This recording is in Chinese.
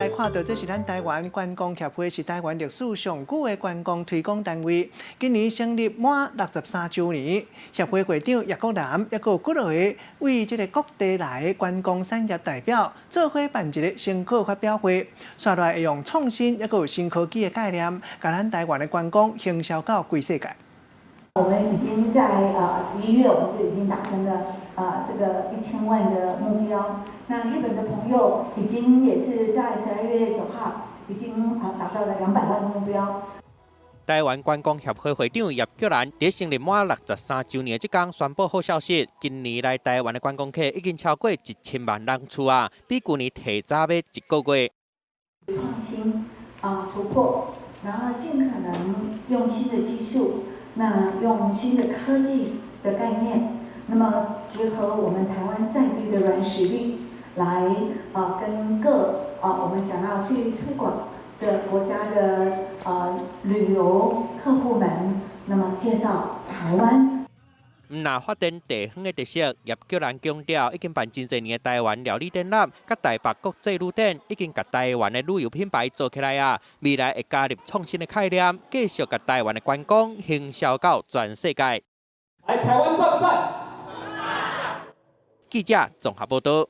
来看到，这是咱台湾观光协会，是台湾历史上久的观光推广单位。今年成立满63周年，协会会长叶国南也有几位为这个各地来的观光产业代表，做伙办一个新课发表会，刷来会用创新也有新科技的概念，把咱台湾的观光行销到全世界。我们已经在11月，我们就已经达成了这个1000万的目标。那日本的朋友已经也是在12月9号已经达到了200万的目标。台湾观光协会会长叶菊兰在成立满63周年这天宣布好消息，今年来台湾的观光客已经超过1000万人次啊，比去年提早要1个月。创新突破，然后尽可能用新的技术。那用新的科技的概念，那么结合我们台湾在地的软实力，来跟我们想要去推广的国家的旅游客户们，那么介绍台湾。那发展地方的特色，叶菊兰强调，已经办真侪年的台湾料理展览，甲台北国际旅展已经甲台湾的旅游品牌做起来啊。未来会加入创新的概念，继续甲台湾的观光行销到全世界。来，台湾赞不赞？记者综合报道。